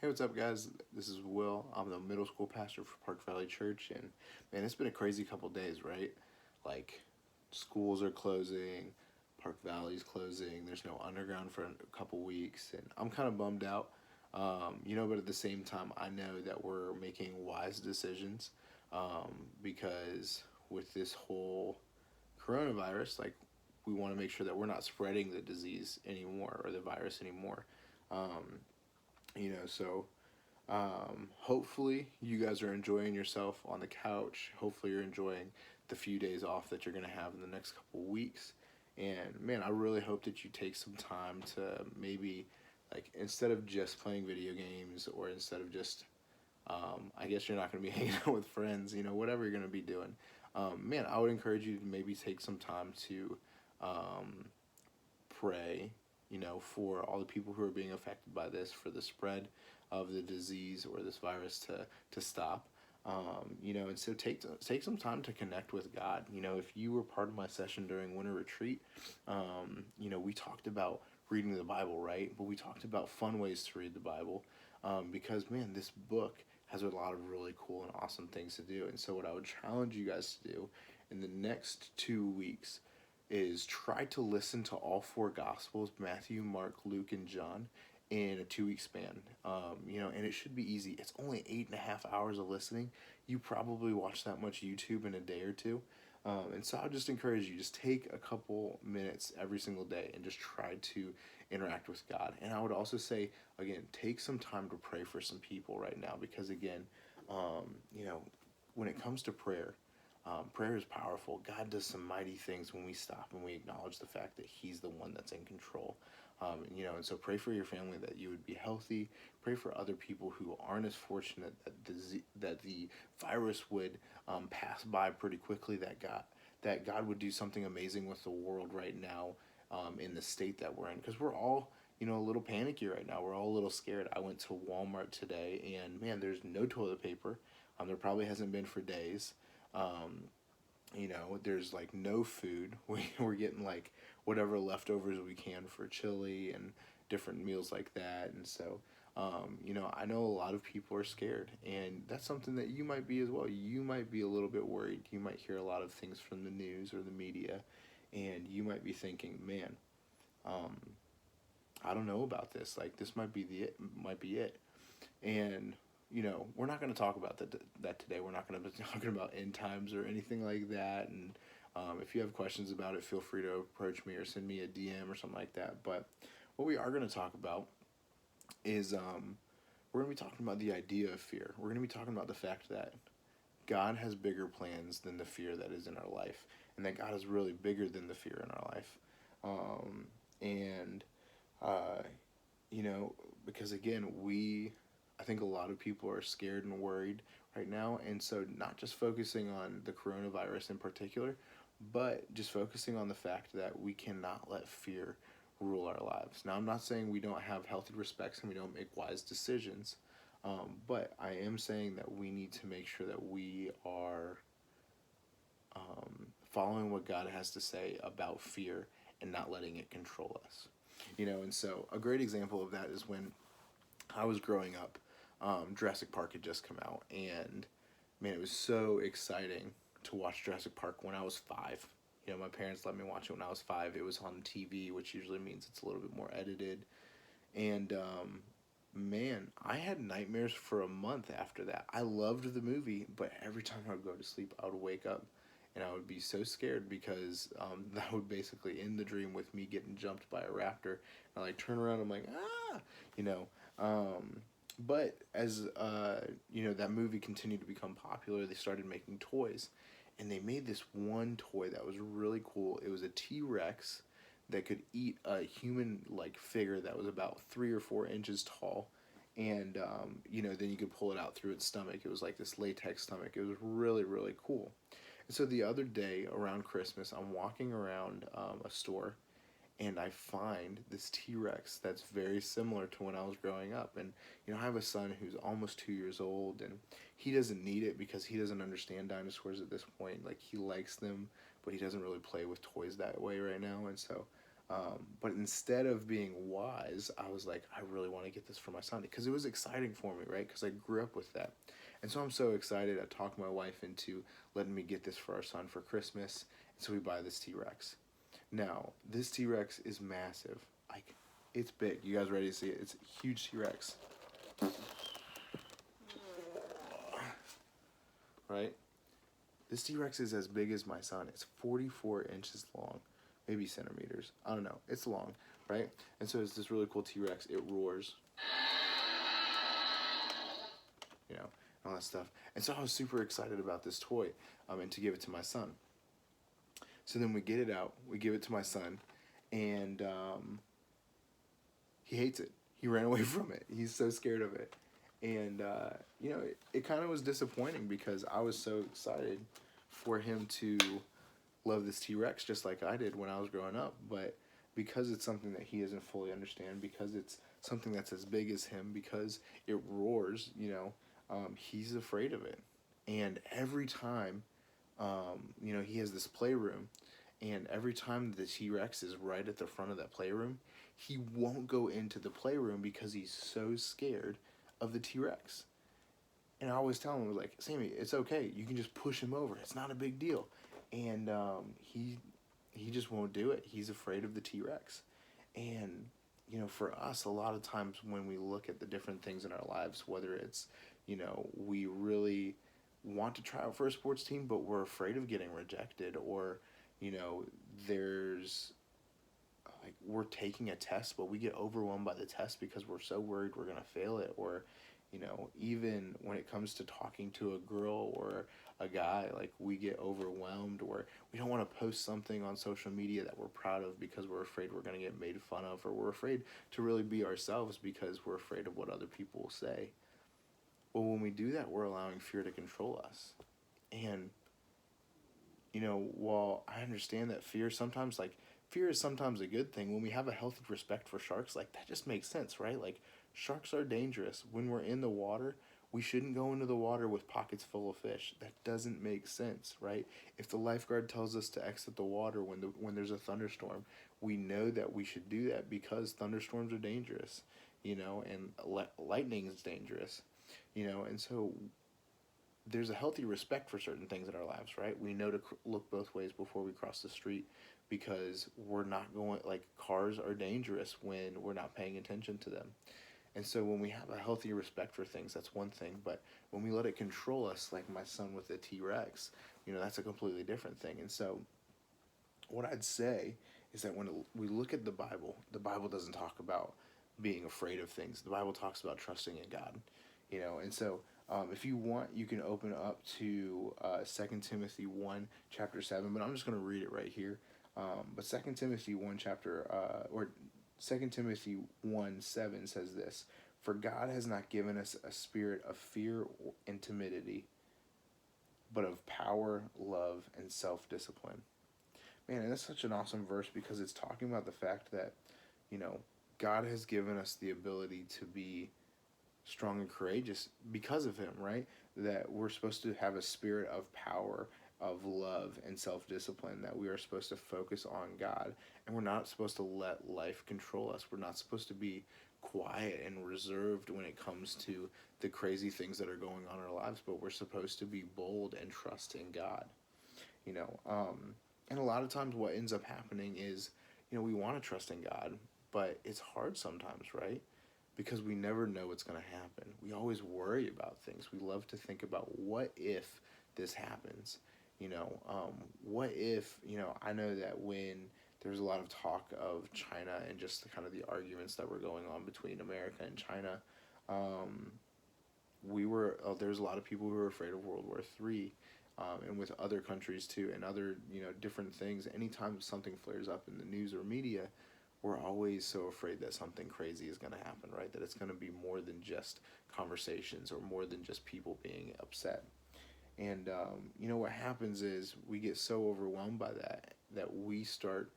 Hey, what's up, guys? This is Will. I'm the middle school pastor for Park Valley Church, and man, it's been a crazy couple days, right? Like, schools are closing, Park Valley's closing. There's no underground for a couple weeks, and I'm kind of bummed out. But at the same time, I know that we're making wise decisions because with this whole coronavirus, like, we want to make sure that we're not spreading the disease anymore or the virus anymore. Um, so hopefully you guys are enjoying yourself on the couch. Hopefully you're enjoying the few days off that you're going to have in the next couple weeks. And man, I really hope that you take some time to maybe, like, instead of just playing video games or instead of just, I guess you're not going to be hanging out with friends, whatever you're going to be doing. Man, I would encourage you to maybe take some time to um, pray, for all the people who are being affected by this, for the spread of the disease or this virus to stop. And so take some time to connect with God. If you were part of my session during winter retreat, we talked about reading the Bible, right? But we talked about fun ways to read the Bible, because man, this book has a lot of really cool and awesome things to do. And so what I would challenge you guys to do in the next 2 weeks is try to listen to all four Gospels: Matthew, Mark, Luke, and John, in a 2 week span. And it should be easy. It's only 8.5 hours of listening. You probably watch that much YouTube in a day or two. And so I would just encourage you, just take a couple minutes every single day and just try to interact with God. And I would also say, again, take some time to pray for some people right now, because again, um, you know, when it comes to prayer, prayer is powerful. God does some mighty things when we stop and we acknowledge the fact that He's the one that's in control. And so pray for your family that you would be healthy. Pray for other people who aren't as fortunate that the virus would pass by pretty quickly. That God would do something amazing with the world right now, in the state that we're in, because we're all a little panicky right now. We're all a little scared. I went to Walmart today, and man, there's no toilet paper. There probably hasn't been for days. Um, there's like no food. We're getting like whatever leftovers we can for chili and different meals like that. And so, I know a lot of people are scared, and that's something that you might be as well. You might be a little bit worried. You might hear a lot of things from the news or the media, and you might be thinking, man, um, I don't know about this. Like, this might be it. And we're not going to talk about that today. We're not going to be talking about end times or anything like that. And if you have questions about it, feel free to approach me or send me a DM or something like that. But what we are going to talk about is, we're going to be talking about the idea of fear. We're going to be talking about the fact that God has bigger plans than the fear that is in our life, and that God is really bigger than the fear in our life. And uh, you know, because again, I think a lot of people are scared and worried right now. And so, not just focusing on the coronavirus in particular, but just focusing on the fact that we cannot let fear rule our lives. Now, I'm not saying we don't have healthy respects and we don't make wise decisions, but I am saying that we need to make sure that we are following what God has to say about fear and not letting it control us. And so a great example of that is when I was growing up, Jurassic Park had just come out, and man, it was so exciting to watch Jurassic Park when I was 5. My parents let me watch it when I was 5. It was on TV, which usually means it's a little bit more edited. And man, I had nightmares for a month after that. I loved the movie, but every time I would go to sleep, I would wake up and I would be so scared because that would basically end the dream with me getting jumped by a raptor. And I like turn around, I'm like, ah, you know. But as that movie continued to become popular, they started making toys, and they made this one toy that was really cool. It was a T-Rex that could eat a human like figure that was about 3 or 4 inches tall, and then you could pull it out through its stomach. It was like this latex stomach. It was really, really cool. And so the other day around Christmas, I'm walking around a store, and I find this T-Rex that's very similar to when I was growing up. And I have a son who's almost 2 years old, and he doesn't need it because he doesn't understand dinosaurs at this point. Like, he likes them, but he doesn't really play with toys that way right now. And so But instead of being wise, I was like, I really want to get this for my son because it was exciting for me, right? Because I grew up with that. And so I'm so excited. I talked my wife into letting me get this for our son for Christmas. And so we buy this T Rex. Now, this T Rex is massive. Like, it's big. You guys ready to see it? It's a huge T Rex. Right? This T Rex is as big as my son. It's 44 inches long, maybe centimeters. I don't know. It's long, right? And so it's this really cool T Rex. It roars, you know, all that stuff. And so I was super excited about this toy, and to give it to my son. So then we get it out, we give it to my son, and he hates it. He ran away from it. He's so scared of it. And, it kind of was disappointing because I was so excited for him to love this T-Rex just like I did when I was growing up. But because it's something that he doesn't fully understand, because it's something that's as big as him, because it roars, he's afraid of it. And every time, he has this playroom, and every time the T-Rex is right at the front of that playroom, he won't go into the playroom because he's so scared of the T-Rex. And I always tell him, like, Sammy, it's okay. You can just push him over. It's not a big deal. And he just won't do it. He's afraid of the T-Rex. And, for us, a lot of times when we look at the different things in our lives, whether it's, we really want to try out for a sports team, but we're afraid of getting rejected, or, there's like we're taking a test, but we get overwhelmed by the test because we're so worried we're going to fail it, or even when it comes to talking to a girl or a guy, like we get overwhelmed, or we don't want to post something on social media that we're proud of because we're afraid we're going to get made fun of, or we're afraid to really be ourselves because we're afraid of what other people will say. Well, when we do that, we're allowing fear to control us. And while I understand that fear is sometimes a good thing, when we have a healthy respect for sharks, like that just makes sense, right? Like sharks are dangerous. When we're in the water, we shouldn't go into the water with pockets full of fish. That doesn't make sense, right? If the lifeguard tells us to exit the water when there's a thunderstorm, we know that we should do that because thunderstorms are dangerous, and lightning is dangerous, and so there's a healthy respect for certain things in our lives, right? We know to look both ways before we cross the street because we're not going, like, cars are dangerous when we're not paying attention to them. And so when we have a healthy respect for things, that's one thing. But when we let it control us, like my son with the T-Rex, that's a completely different thing. And so what I'd say is that when we look at the Bible doesn't talk about being afraid of things. The Bible talks about trusting in God, and so if you want, you can open up to 2 Timothy 1, chapter 7, but I'm just going to read it right here. But 2 Timothy 1, or 2 Timothy 1, 7 says this: "For God has not given us a spirit of fear and timidity, but of power, love, and self-discipline." Man, and that's such an awesome verse because it's talking about the fact that, God has given us the ability to be strong and courageous because of him, right? That we're supposed to have a spirit of power, of love, and self-discipline, that we are supposed to focus on God, and we're not supposed to let life control us. We're not supposed to be quiet and reserved when it comes to the crazy things that are going on in our lives, but we're supposed to be bold and trust in God, and a lot of times what ends up happening is, we want to trust in God, but it's hard sometimes, right? Because we never know what's going to happen. We always worry about things. We love to think about what if this happens. What if, I know that when there's a lot of talk of China and just the arguments that were going on between America and China, there's a lot of people who were afraid of World War III, and with other countries too, and other, different things. Anytime something flares up in the news or media, we're always so afraid that something crazy is going to happen, right? That it's going to be more than just conversations or more than just people being upset. And, what happens is we get so overwhelmed by that we start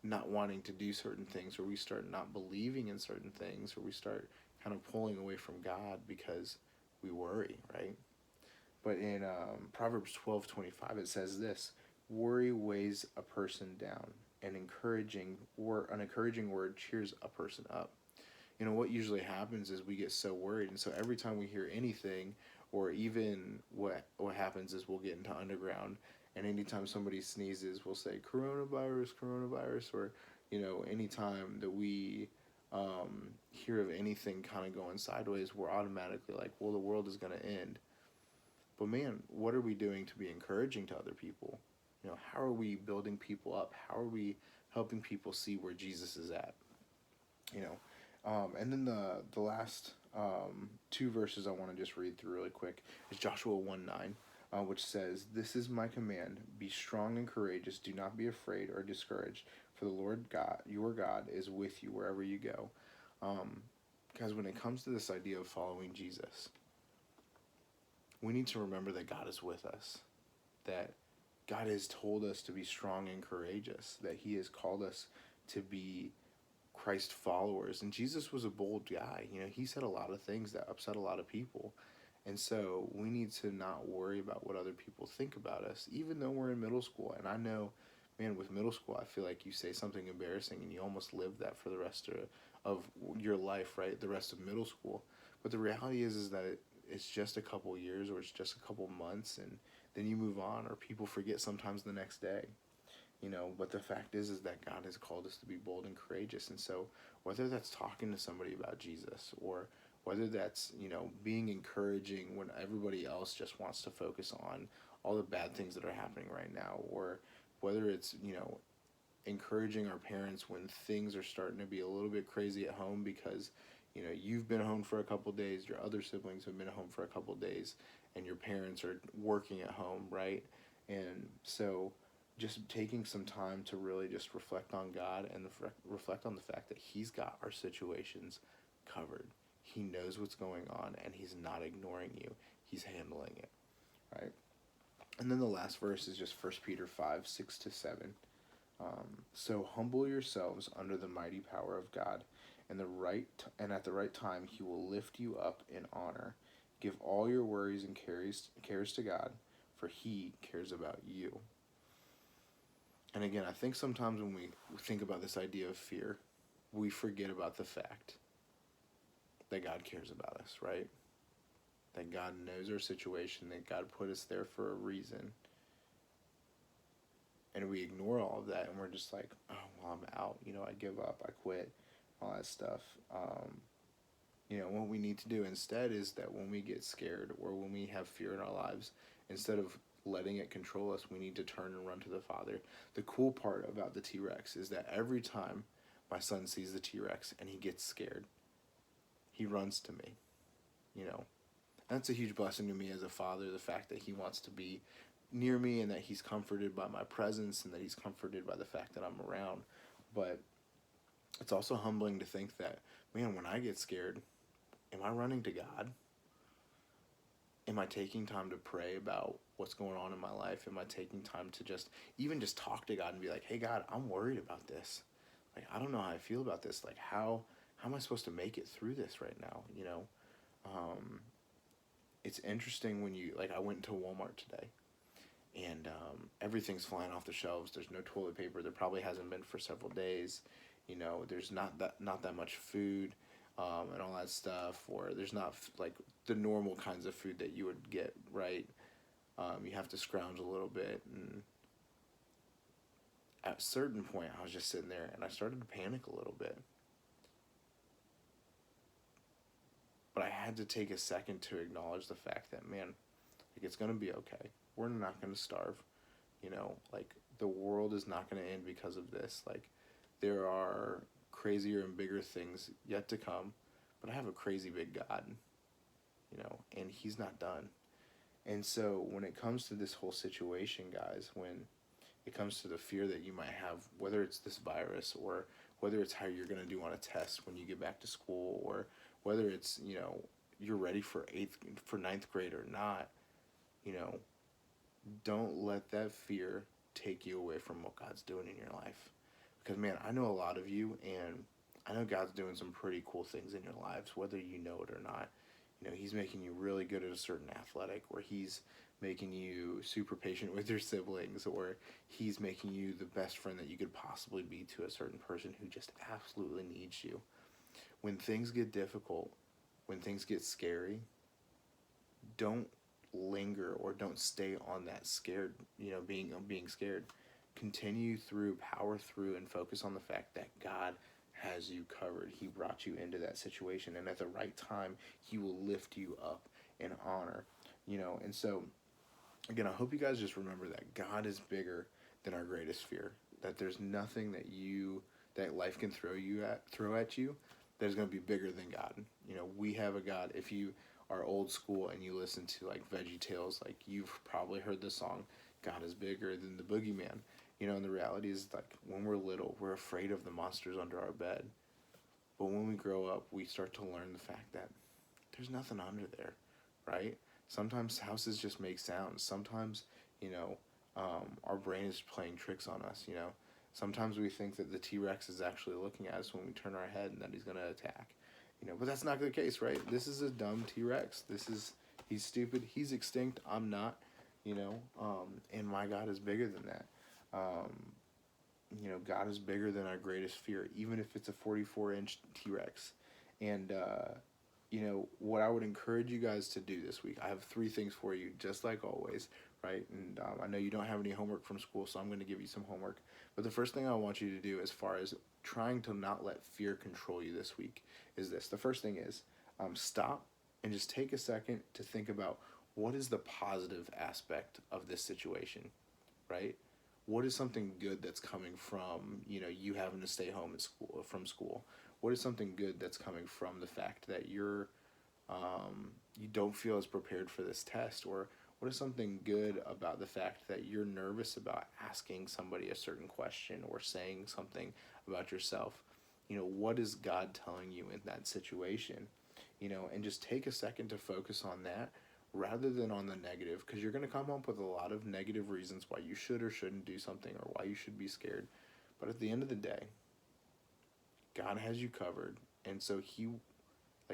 not wanting to do certain things, or we start not believing in certain things, or we start kind of pulling away from God because we worry, right? But in Proverbs 12:25, it says this: "Worry weighs a person down, an encouraging word cheers a person up. What usually happens is we get so worried, and so every time we hear anything, or even what happens is we'll get into underground, and anytime somebody sneezes, we'll say coronavirus, coronavirus, or anytime that we hear of anything kind of going sideways, we're automatically like, well, the world is going to end. But man, what are we doing to be encouraging to other people? How are we building people up? How are we helping people see where Jesus is at? You know, and then the last two verses I want to just read through really quick is Joshua 1:9, which says, "This is my command: be strong and courageous. Do not be afraid or discouraged, for the Lord God, your God, is with you wherever you go." Because when it comes to this idea of following Jesus, we need to remember that God is with us, that God has told us to be strong and courageous, that He has called us to be Christ followers. And Jesus was a bold guy. He said a lot of things that upset a lot of people. And so we need to not worry about what other people think about us, even though we're in middle school. And I know, man, with middle school, I feel like you say something embarrassing and you almost live that for the rest of your life, right? The rest of middle school. But the reality is that it's just a couple years, or it's just a couple months, and then you move on, or people forget sometimes the next day. But the fact is that God has called us to be bold and courageous. And so whether that's talking to somebody about Jesus, or whether that's, being encouraging when everybody else just wants to focus on all the bad things that are happening right now, or whether it's, encouraging our parents when things are starting to be a little bit crazy at home because, you've been home for a couple days, your other siblings have been home for a couple days, and your parents are working at home, right? And so just taking some time to really just reflect on God and reflect on the fact that He's got our situations covered. He knows what's going on, and He's not ignoring you. He's handling it, right? And then the last verse is just 1 Peter 5:6-7. So humble yourselves under the mighty power of God, and at the right time He will lift you up in honor. Give all your worries and cares to God, for He cares about you. And again, I think sometimes when we think about this idea of fear, we forget about the fact that God cares about us, right? That God knows our situation, that God put us there for a reason. And we ignore all of that, and we're just like, oh, well, I'm out. I give up, I quit, all that stuff. What we need to do instead is that when we get scared or when we have fear in our lives, instead of letting it control us, we need to turn and run to the Father. The cool part about the T-Rex is that every time my son sees the T-Rex and he gets scared, he runs to me. That's a huge blessing to me as a father, the fact that he wants to be near me and that he's comforted by my presence and that he's comforted by the fact that I'm around. But it's also humbling to think that, man, when I get scared, am I running to God? Am I taking time to pray about what's going on in my life? Am I taking time to just talk to God and be like, hey, God, I'm worried about this. Like, I don't know how I feel about this. Like, how am I supposed to make it through this right now? It's interesting when I went into Walmart today, and everything's flying off the shelves. There's no toilet paper. There probably hasn't been for several days. There's not that much food. And all that stuff, or there's not like the normal kinds of food that you would get, right? You have to scrounge a little bit, and at a certain point, I was just sitting there, and I started to panic a little bit. But I had to take a second to acknowledge the fact that, man, like, it's gonna be okay. We're not gonna starve, like, the world is not gonna end because of this. Like, there are crazier and bigger things yet to come, but I have a crazy big God, and He's not done. And so when it comes to this whole situation, guys, when it comes to the fear that you might have, whether it's this virus, or whether it's how you're going to do on a test when you get back to school, or whether it's, you're ready for ninth grade or not, don't let that fear take you away from what God's doing in your life. Because, man, I know a lot of you, and I know God's doing some pretty cool things in your lives, whether you know it or not. He's making you really good at a certain athletic, or he's making you super patient with your siblings, or he's making you the best friend that you could possibly be to a certain person who just absolutely needs you. When things get difficult, when things get scary, don't linger or don't stay on that scared, being scared. Continue through, power through, and focus on the fact that God has you covered. He brought you into that situation, and at the right time, He will lift you up in honor. And so again, I hope you guys just remember that God is bigger than our greatest fear. That there's nothing that life can throw at you that is going to be bigger than God. We have a God. If you are old school and you listen to like Veggie Tales, like you've probably heard the song "God is bigger than the boogeyman." And the reality is, like, when we're little, we're afraid of the monsters under our bed. But when we grow up, we start to learn the fact that there's nothing under there, right? Sometimes houses just make sounds. Sometimes, you know, our brain is playing tricks on us, Sometimes we think that the T-Rex is actually looking at us when we turn our head and that he's going to attack, But that's not the case, right? This is a dumb T-Rex. He's stupid. He's extinct. I'm not, and my God is bigger than that. God is bigger than our greatest fear, even if it's a 44-inch T-Rex. And, what I would encourage you guys to do this week, I have 3 things for you, just like always, right? And I know you don't have any homework from school, so I'm going to give you some homework. But the first thing I want you to do, as far as trying to not let fear control you this week, is this. The first thing is stop and just take a second to think about what is the positive aspect of this situation, right? What is something good that's coming from, you having to stay home from school? What is something good that's coming from the fact that you don't feel as prepared for this test? Or what is something good about the fact that you're nervous about asking somebody a certain question or saying something about yourself? What is God telling you in that situation? And just take a second to focus on that rather than on the negative, because you're going to come up with a lot of negative reasons why you should or shouldn't do something or why you should be scared. But at the end of the day, God has you covered. And so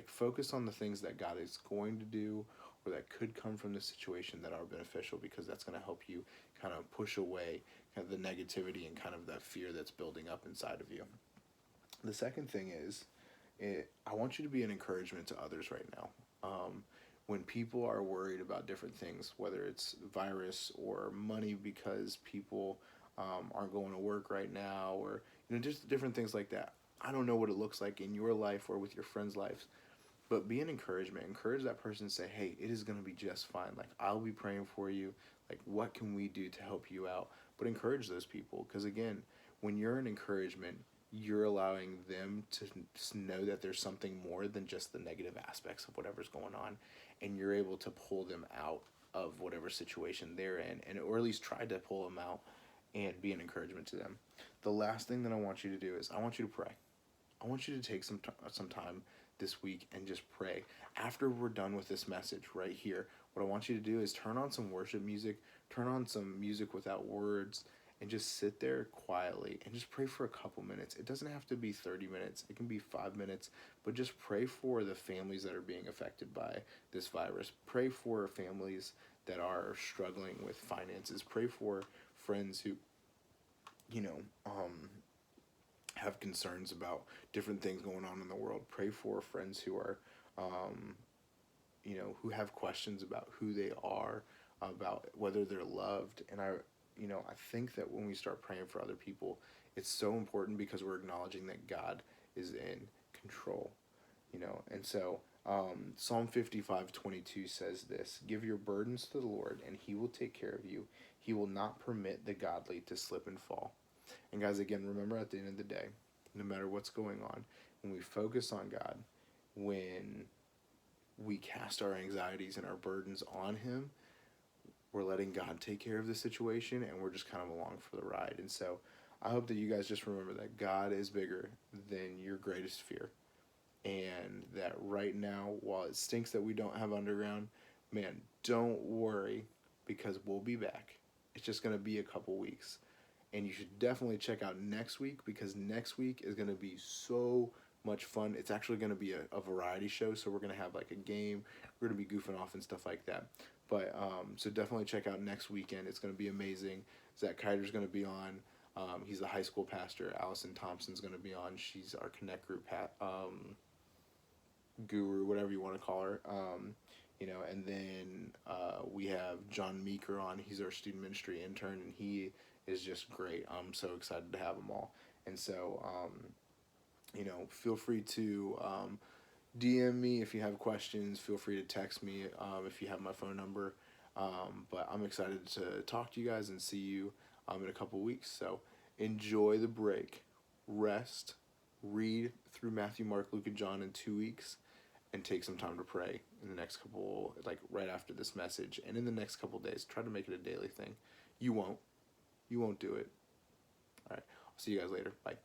focus on the things that God is going to do or that could come from the situation that are beneficial, because that's going to help you kind of push away kind of the negativity and kind of that fear that's building up inside of you. The second thing is, I want you to be an encouragement to others right now. When people are worried about different things, whether it's virus or money because people aren't going to work right now, or just different things like that. I don't know what it looks like in your life or with your friends' lives, but be an encouragement. Encourage that person to say, hey, it is going to be just fine. Like, I'll be praying for you. Like, what can we do to help you out? But encourage those people, because again, when you're an encouragement, you're allowing them to know that there's something more than just the negative aspects of whatever's going on, and you're able to pull them out of whatever situation they're in, or at least try to pull them out and be an encouragement to them. The last thing that I want you to do is I want you to pray. I want you to take some time this week and just pray. After we're done with this message right here, what I want you to do is turn on some worship music, turn on some music without words, and just sit there quietly and just pray for a couple minutes. It doesn't have to be 30 minutes. It can be 5 minutes, but just pray for the families that are being affected by this virus. Pray for families that are struggling with finances. Pray for friends who, you know, have concerns about different things going on in the world. Pray for friends who are, who have questions about who they are, about whether they're loved. And I think that when we start praying for other people, it's so important because we're acknowledging that God is in control, And so Psalm 55:22 says this: give your burdens to the Lord and he will take care of you. He will not permit the godly to slip and fall. And guys, again, remember, at the end of the day, no matter what's going on, when we focus on God, when we cast our anxieties and our burdens on him, we're letting God take care of the situation, and we're just kind of along for the ride. And so I hope that you guys just remember that God is bigger than your greatest fear. And that right now, while it stinks that we don't have underground, man, don't worry, because we'll be back. It's just going to be a couple weeks. And you should definitely check out next week, because next week is going to be so much fun. It's actually going to be a variety show, so we're going to have like a game. We're going to be goofing off and stuff like that. But so definitely check out next weekend. It's going to be amazing. Zach Kiter's going to be on. He's the high school pastor. Allison Thompson's going to be on. She's our Connect Group guru, whatever you want to call her. And then we have John Meeker on. He's our student ministry intern, and he is just great. I'm so excited to have them all. And so, feel free to DM me if you have questions. Feel free to text me if you have my phone number. But I'm excited to talk to you guys and see you in a couple weeks. So enjoy the break, rest, read through Matthew, Mark, Luke, and John in 2 weeks, and take some time to pray in the next couple, like right after this message, and in the next couple days. Try to make it a daily thing. You won't do it. All right. I'll see you guys later. Bye.